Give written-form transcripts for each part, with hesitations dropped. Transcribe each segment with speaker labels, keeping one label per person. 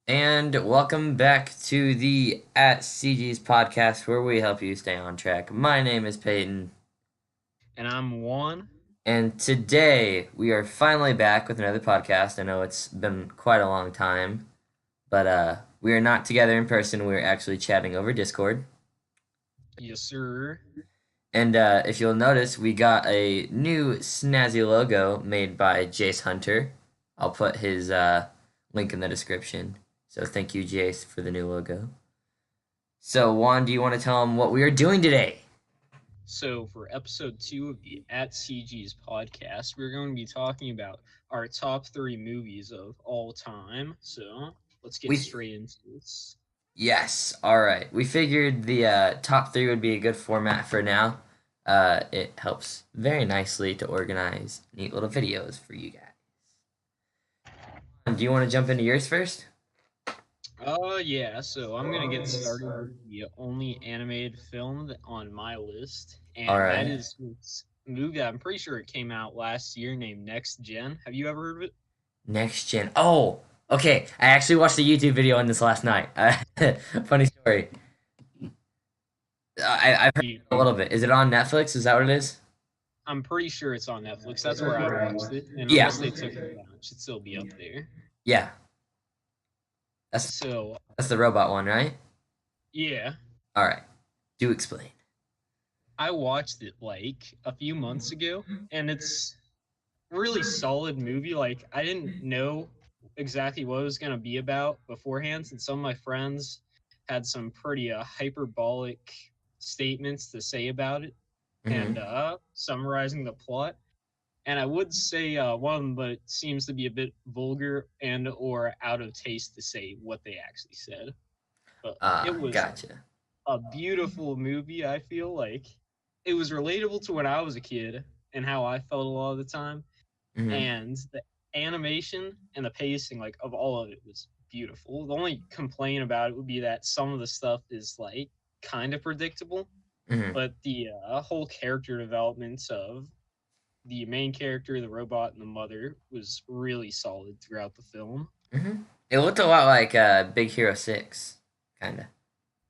Speaker 1: And welcome back to the ATCG's podcast where we help you stay on track. My name is Peyton,
Speaker 2: And I'm Juan.
Speaker 1: and today we are finally back with another podcast. I know it's been quite a long time, but we are not together in person. We're actually chatting over Discord.
Speaker 2: Yes, sir.
Speaker 1: And if you'll notice, we got a new snazzy logo made by Jace Hunter. I'll put his link in the description. So thank you, Jace, for the new logo. So, Juan, do you want to tell them what we are doing today?
Speaker 2: So, for episode 2 of the At CG's podcast, we're going to be talking about our top 3 movies of all time. So, let's get
Speaker 1: We
Speaker 2: straight into this.
Speaker 1: Yes, all right. We figured the top three would be a good format for now. It helps very nicely to organize neat little videos for you guys. Do you want to jump into yours first?
Speaker 2: Yeah, so I'm going to get started with the only animated film on my list,
Speaker 1: All
Speaker 2: and that
Speaker 1: right.
Speaker 2: is this movie that I'm pretty sure it came out last year named Next Gen. Have you ever heard of it?
Speaker 1: Next gen. Oh, okay. I actually watched a YouTube video on this last night. Funny story. I've heard
Speaker 2: You,
Speaker 1: a little bit. Is it on Netflix? Is that what it is?
Speaker 2: I'm pretty sure it's on Netflix. That's where I watched it, and
Speaker 1: Yeah.
Speaker 2: unless they took it down, it should still be up there.
Speaker 1: Yeah. That's
Speaker 2: So,
Speaker 1: that's the robot one, right?
Speaker 2: yeah,
Speaker 1: All right. Do explain.
Speaker 2: I watched it like a few months ago, and it's a really solid movie. Like, I didn't know exactly what it was going to be about beforehand, and some of my friends had some pretty hyperbolic statements to say about it and
Speaker 1: Mm-hmm.
Speaker 2: summarizing the plot. And I would say one of them, but it seems to be a bit vulgar and or out of taste to say what they actually said. But it was
Speaker 1: Gotcha.
Speaker 2: a beautiful movie. I feel like it was relatable to when I was a kid and how I felt a lot of the time.
Speaker 1: Mm-hmm.
Speaker 2: And the animation and the pacing, like of all of it, was beautiful. The only complaint about it would be that some of the stuff is like kind of predictable,
Speaker 1: Mm-hmm.
Speaker 2: but the whole character development of the main character, the robot, and the mother was really solid throughout the film.
Speaker 1: Mm-hmm. It looked a lot like Big Hero 6, kind of.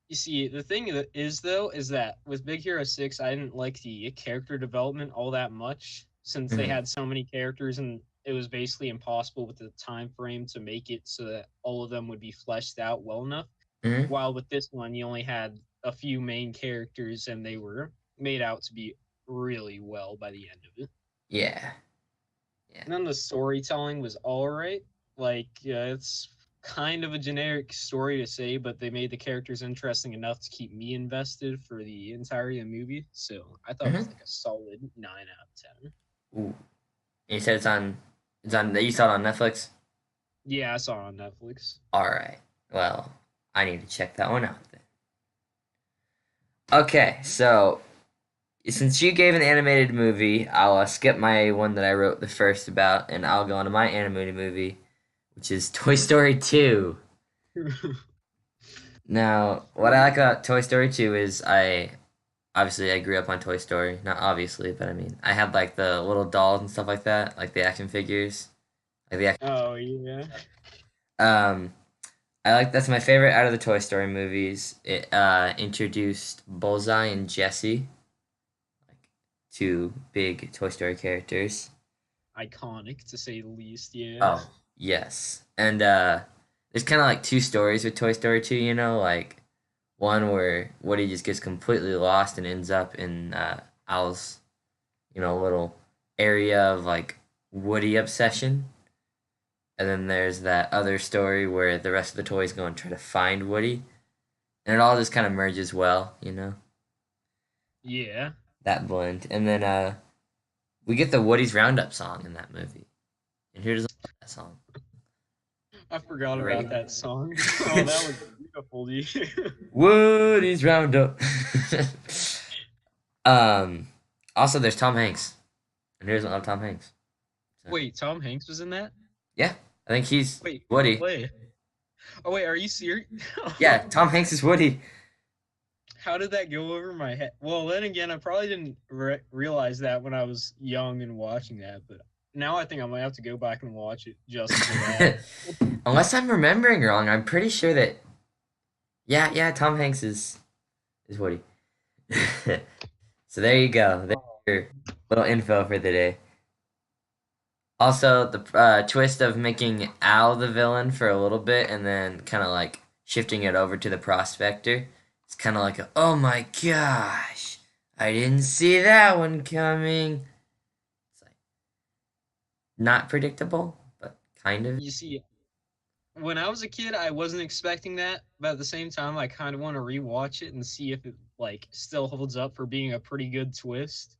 Speaker 2: You see, the thing that is though is that with Big Hero 6, I didn't like the character development all that much since they
Speaker 1: Mm-hmm.
Speaker 2: had so many characters and it was basically impossible with the time frame to make it so that all of them would be fleshed out well enough.
Speaker 1: Mm-hmm.
Speaker 2: While with this one, you only had a few main characters and they were made out to be really well by the end of it.
Speaker 1: Yeah. Yeah.
Speaker 2: And then the storytelling was all right. Like it's kind of a generic story to say, but they made the characters interesting enough to keep me invested for the entirety of the movie. So I thought it was
Speaker 1: Mm-hmm.
Speaker 2: like a solid 9 out of 10.
Speaker 1: Ooh. And you said it's on. You saw it on Netflix.
Speaker 2: Yeah, I saw it on Netflix.
Speaker 1: All right. Well, I need to check that one out then. Okay, so since you gave an animated movie, I'll skip my one that I wrote the first about, and I'll go on to my animated movie, which is Toy Story 2. Now, what I like about Toy Story 2 is I grew up on Toy Story. Not obviously, but I mean, I had like the little dolls and stuff like that, like the action figures, like the action.
Speaker 2: Oh yeah.
Speaker 1: Um, I like that's my favorite out of the Toy Story movies. It introduced Bullseye and Jessie, like two big Toy Story characters.
Speaker 2: Iconic to say the least, yeah.
Speaker 1: Oh, yes. And there's kind of like two stories with Toy Story 2, like one where Woody just gets completely lost and ends up in Al's, little area of like Woody obsession. And then there's that other story where the rest of the toys go and try to find Woody. And it all just kind of merges well.
Speaker 2: Yeah.
Speaker 1: That blend. And then we get the Woody's Roundup song in that movie. And who doesn't love that song?
Speaker 2: I forgot
Speaker 1: Great.
Speaker 2: about that song. Oh, that was beautiful, dude.
Speaker 1: Woody's Roundup. um, Also, there's Tom Hanks. And who doesn't love Tom Hanks? So,
Speaker 2: Wait, Tom Hanks was in that?
Speaker 1: yeah, I think he's
Speaker 2: Wait,
Speaker 1: Woody.
Speaker 2: wait. Oh wait, are you serious?
Speaker 1: Yeah, Tom Hanks is Woody.
Speaker 2: How did that go over my head? Well, then again, I probably didn't realize that when I was young and watching that. But now I think I might have to go back and watch it just for that.
Speaker 1: Unless I'm remembering wrong, I'm pretty sure that yeah, Tom Hanks is Woody. So there you go. There's
Speaker 2: Oh,
Speaker 1: your little info for the day. Also, the twist of making Al the villain for a little bit and then kind of like shifting it over to the prospector. It's kind of like, oh my gosh, I didn't see that one coming. It's like not predictable, but kind of.
Speaker 2: you see, when I was a kid, I wasn't expecting that, but at the same time, I kind of want to rewatch it and see if it like still holds up for being a pretty good twist.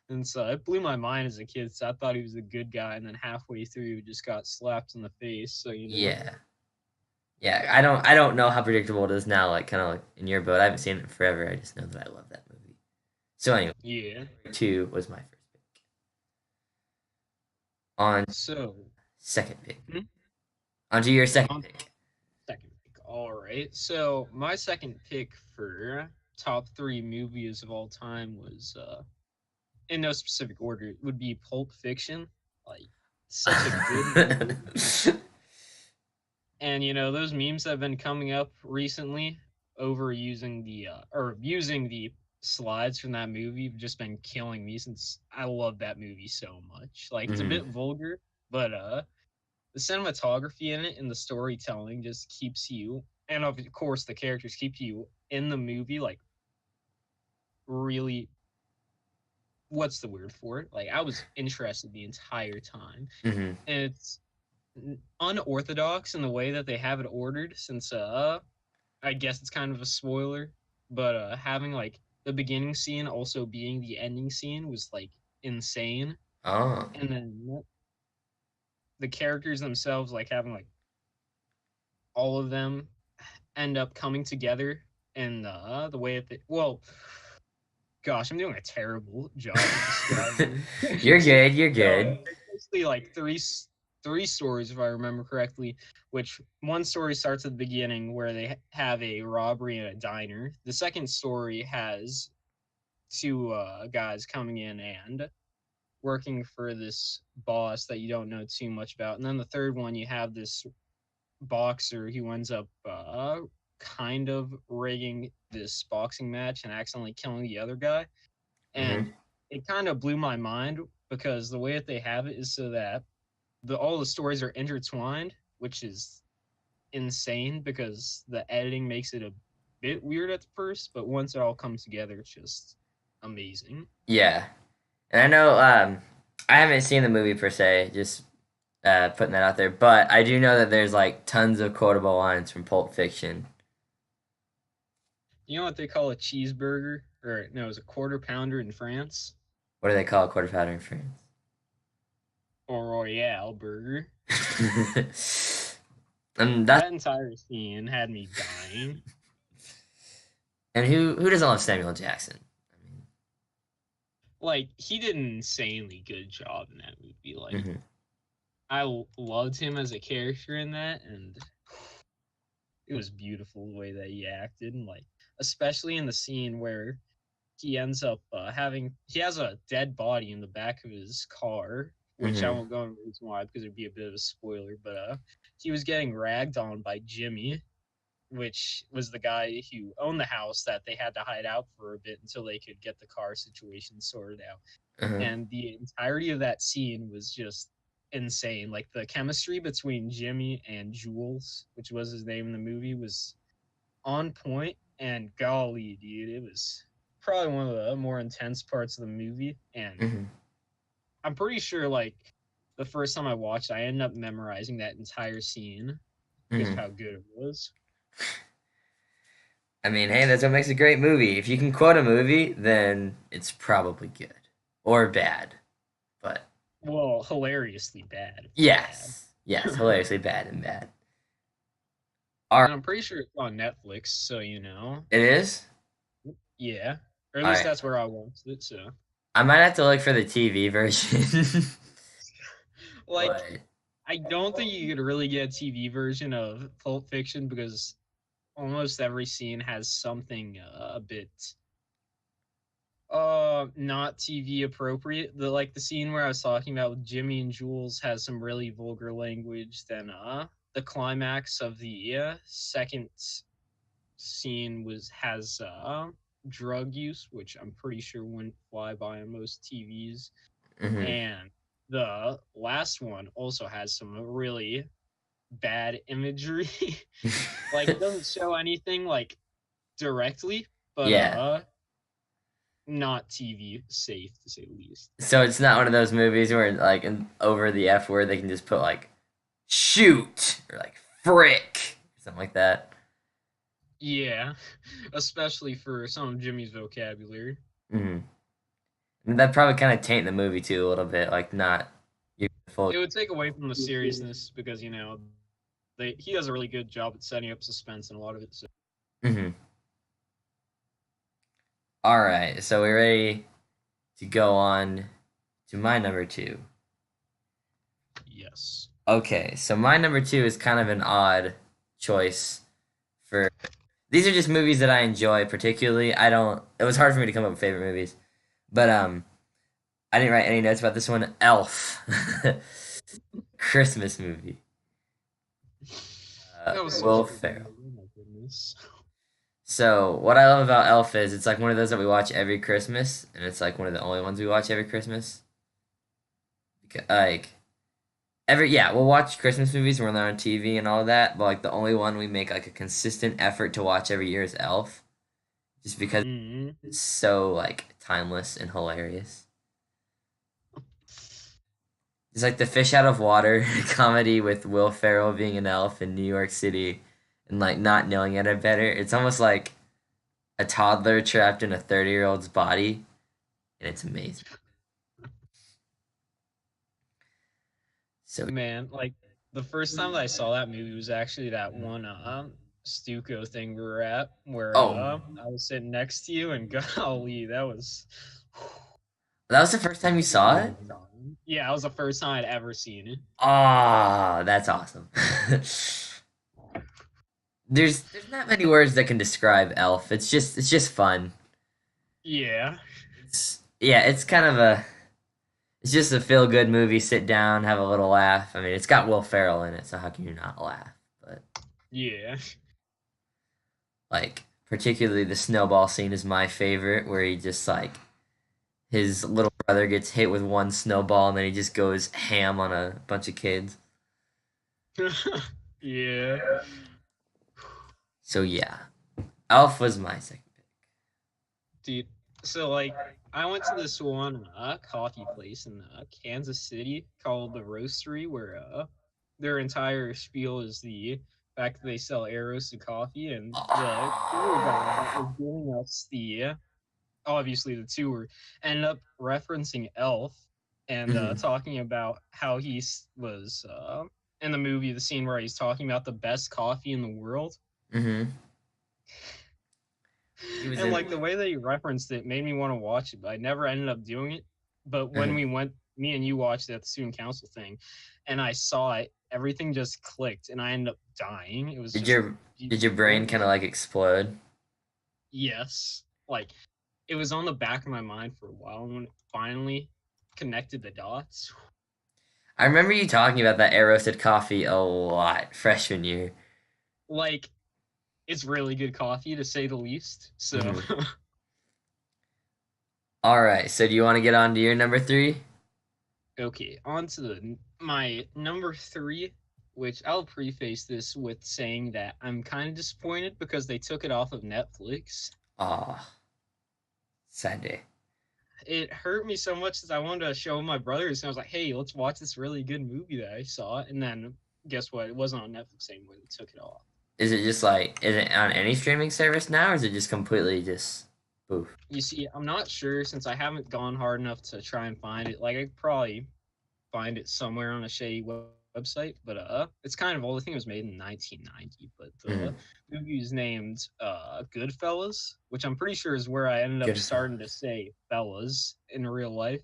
Speaker 2: And so it blew my mind as a kid. So I thought he was a good guy, and then halfway through, just got slapped in the face. So
Speaker 1: Yeah. Yeah, I don't know how predictable it is now, like kind of like in your boat. I haven't seen it in forever. I just know that I love that movie. So anyway,
Speaker 2: yeah.
Speaker 1: 2 was my first pick. On
Speaker 2: So
Speaker 1: second pick.
Speaker 2: hmm?
Speaker 1: On to your second
Speaker 2: On
Speaker 1: pick.
Speaker 2: second pick. All right. So my second pick for top three movies of all time was, in no specific order, it would be Pulp Fiction. Like such a good movie. And those memes that have been coming up recently over using the slides from that movie have just been killing me since I love that movie so much. Like it's a
Speaker 1: Mhm.
Speaker 2: bit vulgar, but the cinematography in it and the storytelling just keeps you, and of course the characters keep you in the movie, like really, what's the word for it? Like I was interested the entire time.
Speaker 1: Mhm.
Speaker 2: And it's unorthodox in the way that they have it ordered, since I guess it's kind of a spoiler, but having like the beginning scene also being the ending scene was like insane.
Speaker 1: Oh.
Speaker 2: And then the characters themselves, like having like all of them end up coming together, and the way that well, gosh, I'm doing a terrible job of describing.
Speaker 1: You're good. You're
Speaker 2: No,
Speaker 1: good.
Speaker 2: it's basically like three stories, if I remember correctly. Which one story starts at the beginning where they have a robbery in a diner. The second story has two guys coming in and working for this boss that you don't know too much about, and then the third one you have this boxer who ends up kind of rigging this boxing match and accidentally killing the other guy. And
Speaker 1: Mhm.
Speaker 2: it kind of blew my mind because the way that they have it is so that all the stories are intertwined, which is insane because the editing makes it a bit weird at first, but once it all comes together, it's just amazing.
Speaker 1: Yeah. And I know I haven't seen the movie per se, just putting that out there, but I do know that there's like tons of quotable lines from Pulp Fiction.
Speaker 2: You know what they call a cheeseburger? Or no, it's a quarter pounder in France?
Speaker 1: What do they call a quarter pounder in France?
Speaker 2: Or Royale burger.
Speaker 1: And that's
Speaker 2: That entire scene had me dying.
Speaker 1: and who doesn't love Samuel Jackson?
Speaker 2: Like, he did an insanely good job in that movie.
Speaker 1: I
Speaker 2: Like,
Speaker 1: mean,
Speaker 2: I loved him as a character in that, and it was beautiful the way that he acted, and like, especially in the scene where he ends up he has a dead body in the back of his car, which I
Speaker 1: hmm
Speaker 2: won't go into the reason why because it'd be a bit of a spoiler, but he was getting ragged on by Jimmy, which was the guy who owned the house that they had to hide out for a bit until they could get the car situation sorted out.
Speaker 1: uh-huh.
Speaker 2: And the entirety of that scene was just insane. Like the chemistry between Jimmy and Jules, which was his name in the movie, was on point. And golly, dude, it was probably one of the more intense parts of the movie. And
Speaker 1: hmm
Speaker 2: I'm pretty sure, like, the first time I watched, I ended up memorizing that entire scene because of
Speaker 1: hmm
Speaker 2: how good it was.
Speaker 1: I mean, hey, that's what makes a great movie. If you can quote a movie, then it's probably good or bad. But
Speaker 2: Well, hilariously bad. Bad.
Speaker 1: yes, hilariously bad and bad. All right,
Speaker 2: And I'm pretty sure it's on Netflix, so
Speaker 1: it is.
Speaker 2: yeah, or at
Speaker 1: All
Speaker 2: least
Speaker 1: right,
Speaker 2: that's where I watched it. So,
Speaker 1: I might have to look for the TV version.
Speaker 2: like,
Speaker 1: But
Speaker 2: I don't think you could really get a TV version of Pulp Fiction because almost every scene has something a bit Not TV appropriate. The scene where I was talking about with Jimmy and Jules has some really vulgar language. Then the climax of the second scene has drug use, which I'm pretty sure wouldn't fly by on most TVs.
Speaker 1: Hmm.
Speaker 2: And the last one also has some really bad imagery. Like it doesn't show anything like directly, but
Speaker 1: Yeah.
Speaker 2: not TV safe to say the least.
Speaker 1: So it's not one of those movies where like over the F word they can just put like shoot or like frick or something like that.
Speaker 2: Yeah, especially for some of Jimmy's vocabulary.
Speaker 1: Hmm. And that probably kind of taint the movie too a little bit, like not you full.
Speaker 2: It would take away from the seriousness because he does a really good job at setting up suspense in a lot of it. So
Speaker 1: Hmm. All right, so we're ready to go on to my number two.
Speaker 2: yes.
Speaker 1: Okay, so my number two is kind of an odd choice for. These are just movies that I enjoy particularly. I don't. It was hard for me to come up with favorite movies, but I didn't write any notes about this one. Elf, Christmas movie.
Speaker 2: That was such a
Speaker 1: Will
Speaker 2: good
Speaker 1: Ferrell.
Speaker 2: movie. Oh my goodness.
Speaker 1: So what I love about Elf is it's like one of those that we watch every Christmas, and it's like one of the only ones we watch every Christmas. Like yeah, we'll watch Christmas movies when they're on TV and all of that, but like the only one we make like a consistent effort to watch every year is Elf, just because
Speaker 2: Mm-hmm.
Speaker 1: it's so like timeless and hilarious. It's like the fish out of water comedy with Will Ferrell being an elf in New York City and like not knowing any better. It's almost like a toddler trapped in a 30-year-old's body, and it's amazing. So,
Speaker 2: Man, like the first time that I saw that movie was actually that one Stuco thing we were at where
Speaker 1: oh,
Speaker 2: I was sitting next to you and golly, that was
Speaker 1: that was the first time you saw it?
Speaker 2: yeah, that was the first time I'd ever seen it.
Speaker 1: Ah, that's awesome. There's not many words that can describe Elf. It's just fun.
Speaker 2: Yeah.
Speaker 1: It's kind of a it's just a feel good movie. Sit down, have a little laugh. I mean, it's got Will Ferrell in it, so how can you not laugh? But
Speaker 2: Yeah.
Speaker 1: like particularly the snowball scene is my favorite, where he just like his little brother gets hit with one snowball and then he just goes ham on a bunch of kids.
Speaker 2: Yeah.
Speaker 1: So yeah, Elf was my second pick.
Speaker 2: Dude, so like I went to this one coffee place in Kansas City called the Roastery where their entire spiel is the fact that they sell air roasted coffee and the tour guide that was giving us the obviously the tour ended up referencing Elf and
Speaker 1: Hmm.
Speaker 2: talking about how was in the movie the scene where he's talking about the best coffee in the world.
Speaker 1: Hmm. He was
Speaker 2: And
Speaker 1: in.
Speaker 2: like the way they referenced it made me want to watch it, but I never ended up doing it. But when
Speaker 1: Mhm.
Speaker 2: we went, me and you watched it at the student council thing, and I saw it, everything just clicked, and I ended up dying. It was
Speaker 1: Did
Speaker 2: just
Speaker 1: your did your brain
Speaker 2: beautiful.
Speaker 1: kind of like explode?
Speaker 2: Yes, like it was on the back of my mind for a while, and when it finally connected the dots,
Speaker 1: I remember you talking about that air roasted coffee a lot freshman year.
Speaker 2: like it's really good coffee to say the least. So
Speaker 1: Hmm. All right, so do you want to get on to your number three?
Speaker 2: okay, on to my number three, which I'll preface this with saying that I'm kind of disappointed because they took it off of Netflix.
Speaker 1: Ah, sad day.
Speaker 2: It hurt me so much that I wanted to show my brothers, and I was like, "Hey, let's watch this really good movie that I saw." And then guess what? It wasn't on Netflix anymore. They took it off.
Speaker 1: Is it just like is it on any streaming service now, or is it just completely just poof?
Speaker 2: You see, I'm not sure since I haven't gone hard enough to try and find it. Like I could probably find it somewhere on a shady website, but it's kind of old. I think it was made in 1990, but the
Speaker 1: Hmm.
Speaker 2: movie is named Goodfellas, which I'm pretty sure is where I ended up starting to
Speaker 1: Goodfellas.
Speaker 2: say fellas in real life.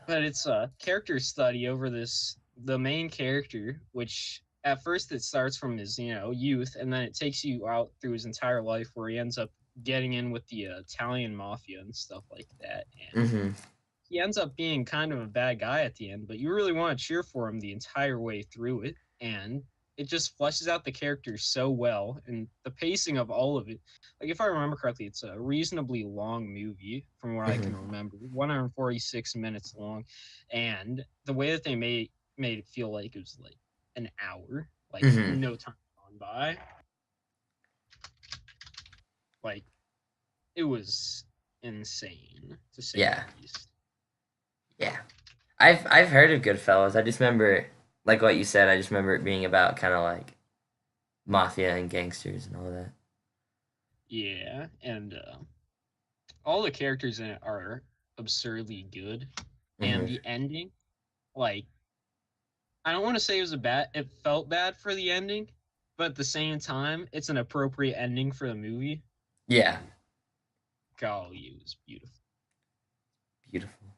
Speaker 2: But
Speaker 1: Goodfellas.
Speaker 2: it's a character study over the main character, which at first it starts from his youth, and then it takes you out through his entire life where he ends up getting in with the Italian mafia and stuff like that. And
Speaker 1: Mm-hmm.
Speaker 2: he ends up being kind of a bad guy at the end, but you really want to cheer for him the entire way through it. And it just fleshes out the characters so well, and the pacing of all of it. Like, if I remember correctly, it's a reasonably long movie from what I
Speaker 1: Mm-hmm.
Speaker 2: can remember, 146 minutes long. And the way that they made it feel like it was like an hour, like
Speaker 1: Mm-hmm.
Speaker 2: no time gone by. Like, it was insane to say
Speaker 1: Yeah.
Speaker 2: the least.
Speaker 1: Yeah. I've heard of Goodfellas. I just remember, like what you said, I just remember it being about kind of like mafia and gangsters and all that.
Speaker 2: Yeah, and all the characters in it are absurdly good, and
Speaker 1: Mm-hmm.
Speaker 2: the ending, like, I don't want to say it was a bad. It felt bad for the ending, but at the same time, it's an appropriate ending for the movie.
Speaker 1: Yeah.
Speaker 2: And golly, it was beautiful.
Speaker 1: Beautiful.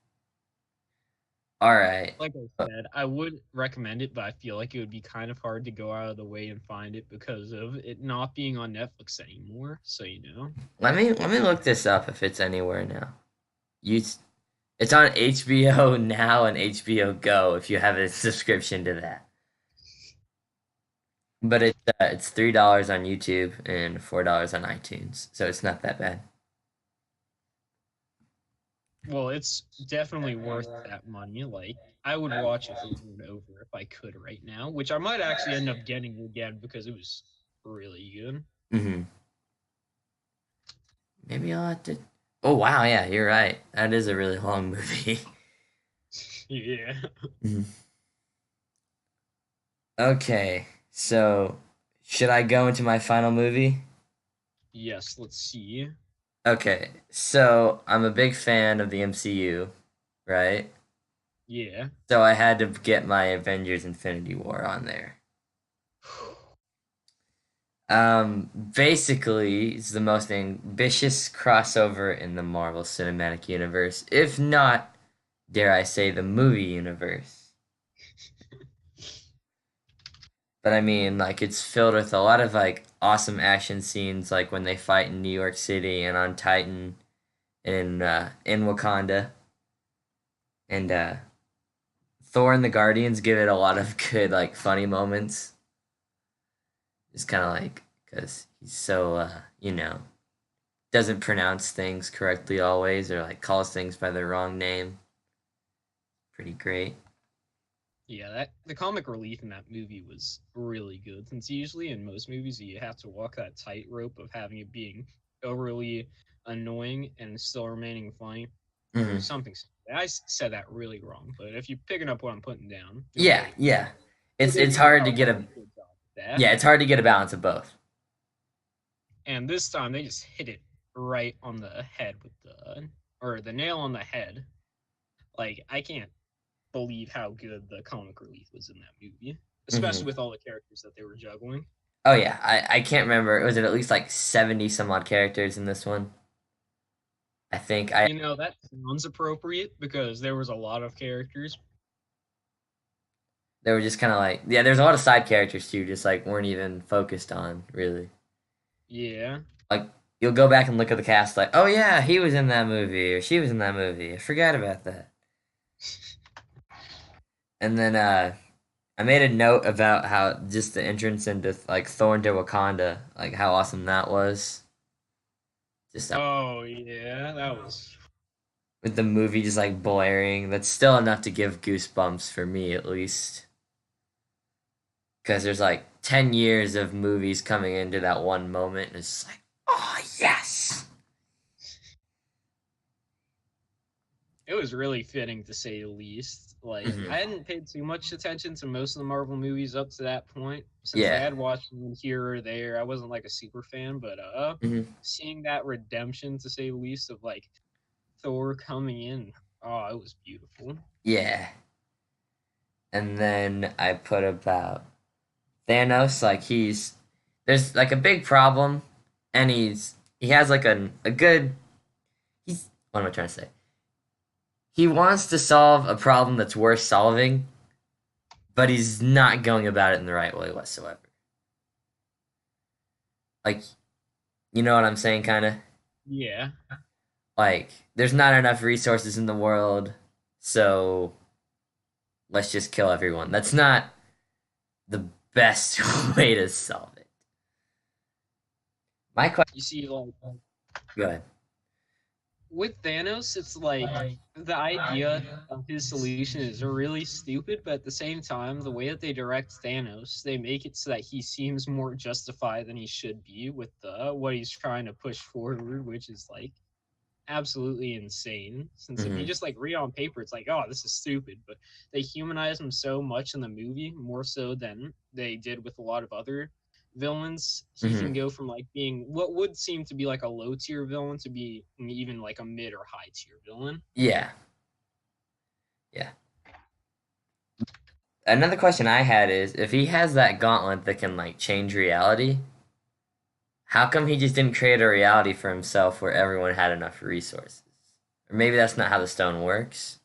Speaker 1: All right.
Speaker 2: Like I said, I would recommend it, but I feel like it would be kind of hard to go out of the way and find it because of it not being on Netflix anymore. So
Speaker 1: Let me look this up if it's anywhere now. You, it's on HBO now and HBO Go if you have a subscription to that. But it's $3 on YouTube and $4 on iTunes, so it's not that bad.
Speaker 2: well, it's definitely worth that money. Like, I would watch it over and over if I could right now, which I might actually end up getting again because it was really good.
Speaker 1: Mm-hmm. Maybe I'll have to. Oh wow, yeah, you're right. That is a really long movie.
Speaker 2: Yeah.
Speaker 1: Mhm. Okay, so should I go into my final movie?
Speaker 2: Yes, let's see.
Speaker 1: Okay, so I'm a big fan of the MCU, right?
Speaker 2: Yeah.
Speaker 1: So I had to get my Avengers Infinity War on there. Basically, it's the most ambitious crossover in the Marvel Cinematic Universe, if not, dare I say, the movie universe. But I mean, like, it's filled with a lot of like awesome action scenes, like when they fight in New York City and on Titan in Wakanda, and Thor and the Guardians give it a lot of good like funny moments. It's kind of like because he's so doesn't pronounce things correctly always or like calls things by their wrong name. Pretty great.
Speaker 2: Yeah, that the comic relief in that movie was really good. Since usually in most movies you have to walk that tightrope of having it being overly annoying and still remaining funny, or
Speaker 1: Hmm.
Speaker 2: something. Said that really wrong, but if you're picking up what I'm putting down, you'll
Speaker 1: Yeah,
Speaker 2: get it.
Speaker 1: yeah.
Speaker 2: They
Speaker 1: It's
Speaker 2: did
Speaker 1: hard to
Speaker 2: a
Speaker 1: get
Speaker 2: really
Speaker 1: a
Speaker 2: good job with that.
Speaker 1: yeah. It's hard to get a balance of both.
Speaker 2: And this time they just hit it right on the head with the nail on the head. Like, I can't believe how good the comic relief was in that movie,
Speaker 1: Hmm.
Speaker 2: especially with all the characters that they were juggling.
Speaker 1: Oh yeah, I can't remember. Was it at least like 70 some odd characters in this one? I think I
Speaker 2: That sounds appropriate because there was a lot of characters.
Speaker 1: they were just kind of like yeah. There's a lot of side characters too, just like weren't even focused on really.
Speaker 2: Yeah.
Speaker 1: Like you'll go back and look at the cast, like oh yeah, he was in that movie or she was in that movie. I forgot about that. And then I made a note about how just the entrance into like Thor into Wakanda, like how awesome that was. Just
Speaker 2: Oh yeah, that was.
Speaker 1: with the movie just like blaring, that's still enough to give goosebumps for me at least. Because there's like 10 years of movies coming into that one moment, and it's just like, oh yes.
Speaker 2: It was really fitting to say the least. Like,
Speaker 1: Hmm.
Speaker 2: I hadn't paid too much attention to most of the Marvel movies up to that point, since I
Speaker 1: Yeah.
Speaker 2: had watched them here or there. I wasn't like a super fan, but
Speaker 1: Hmm.
Speaker 2: seeing that redemption, to say the least, of like Thor coming in, oh, it was beautiful.
Speaker 1: Yeah. And then I put about Thanos, like there's like a big problem, and he has like a good, what am I trying to say? He wants to solve a problem that's worth solving, but he's not going about it in the right way whatsoever. Like, you know what I'm saying, kind of?
Speaker 2: Yeah.
Speaker 1: Like, there's not enough resources in the world, so let's just kill everyone. That's not the best way to solve it. My question.
Speaker 2: You see, like
Speaker 1: Go ahead.
Speaker 2: with Thanos, it's like the idea of his solution is really stupid, but at the same time, the way that they direct Thanos, they make it so that he seems more justified than he should be with the what he's trying to push forward, which is like absolutely insane. Since if you
Speaker 1: Hmm.
Speaker 2: just like read on paper, it's like, oh, this is stupid. But they humanize him so much in the movie, more so than they did with a lot of other villains. He
Speaker 1: Hmm.
Speaker 2: can go from like being what would seem to be like a low tier villain to be even like a mid or high tier villain.
Speaker 1: Yeah, yeah. Another question I had is if he has that gauntlet that can like change reality, how come he just didn't create a reality for himself where everyone had enough resources? Or maybe that's not how the stone works.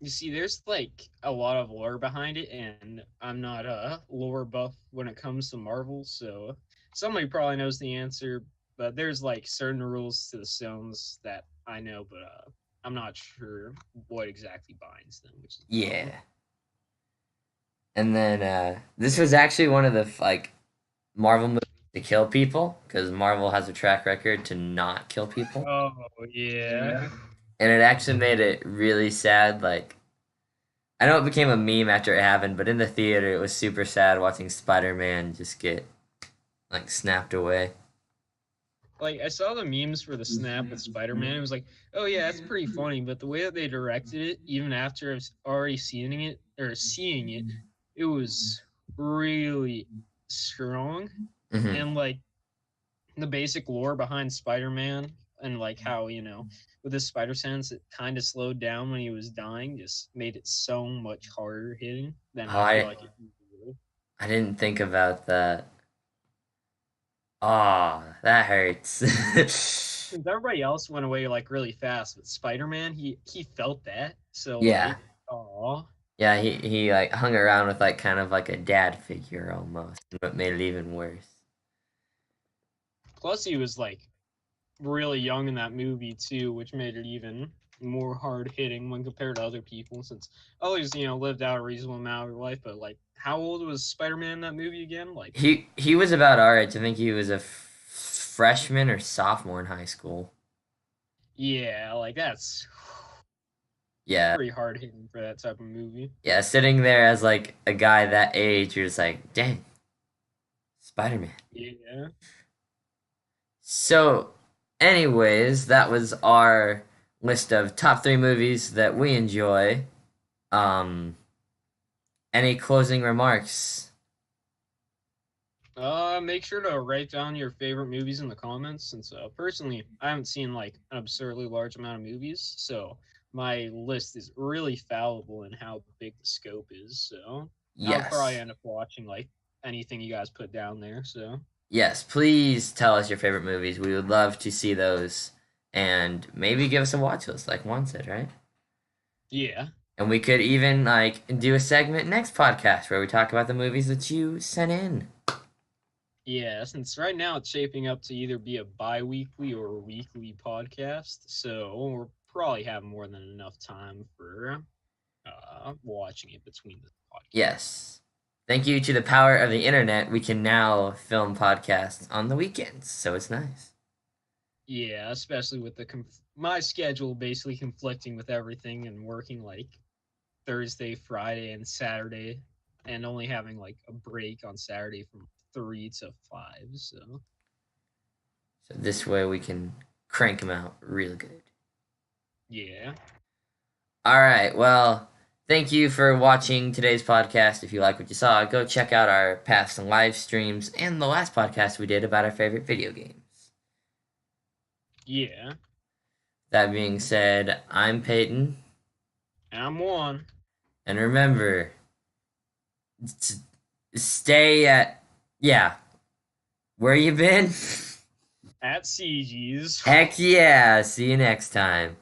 Speaker 2: You see, there's like a lot of lore behind it, and I'm not a lore buff when it comes to Marvel, so somebody probably knows the answer. But there's like certain rules to the stones that I know, but I'm not sure what exactly binds them, which is the problem.
Speaker 1: Yeah. And then this was actually one of the like Marvel movies to kill people because Marvel has a track record to not kill people.
Speaker 2: Oh yeah.
Speaker 1: And it actually made it really sad. Like I know it became a meme after it happened, but in the theater it was super sad watching Spider-Man just get like snapped away.
Speaker 2: Like I saw the memes for the snap with Spider-Man. It was like, oh yeah, that's pretty funny. But the way that they directed it, even after I've already seeing it, it was really strong.
Speaker 1: Hmm.
Speaker 2: And like the basic lore behind Spider-Man and like how with his spider sense it kind of slowed down when he was dying, just made it so much harder hitting than
Speaker 1: Oh,
Speaker 2: I feel like it would.
Speaker 1: I didn't think about that. Oh, that hurts.
Speaker 2: Since everybody else went away like really fast, but Spider-Man, he felt that. So
Speaker 1: Yeah.
Speaker 2: like, oh,
Speaker 1: Yeah, he like hung around with like kind of like a dad figure almost, but made it even worse.
Speaker 2: plus he was like really young in that movie too, which made it even more hard hitting when compared to other people. Since others, lived out a reasonable amount of their life, but like, how old was Spider-Man in that movie again? Like,
Speaker 1: He was about our age. I think he was a freshman or sophomore in high school.
Speaker 2: yeah, like that's
Speaker 1: Yeah.
Speaker 2: pretty hard hitting for that type of movie.
Speaker 1: Yeah, sitting there as like a guy that age, you're just like, dang, Spider-Man.
Speaker 2: Yeah.
Speaker 1: So, anyways, that was our list of top 3 movies that we enjoy. Um, any closing remarks?
Speaker 2: Make sure to write down your favorite movies in the comments. Since personally, I haven't seen like an absurdly large amount of movies, so my list is really fallible in how big the scope is. So I'll probably
Speaker 1: Yes.
Speaker 2: end up watching like anything you guys put down there. So
Speaker 1: Yes, please tell us your favorite movies. We would love to see those and maybe give us a watch list, like Juan said, right?
Speaker 2: yeah,
Speaker 1: And we could even like do a segment next podcast where we talk about the movies that you sent in.
Speaker 2: yeah. Since right now it's shaping up to either be a bi-weekly or a weekly podcast, so we'll probably have more than enough time for watching it between the podcasts.
Speaker 1: Yes. Thank you to the power of the internet, we can now film podcasts on the weekends, so it's nice.
Speaker 2: Yeah, especially with my schedule basically conflicting with everything and working like Thursday, Friday, and Saturday, and only having like a break on Saturday from 3 to 5. So
Speaker 1: So this way we can crank them out real good.
Speaker 2: yeah,
Speaker 1: All right. Well, thank you for watching today's podcast. If you like what you saw, go check out our past live streams and the last podcast we did about our favorite video games.
Speaker 2: yeah,
Speaker 1: That being said, I'm Peyton,
Speaker 2: I'm one
Speaker 1: and remember to stay at yeah, where you been?
Speaker 2: at CG's.
Speaker 1: Heck yeah! See you next time.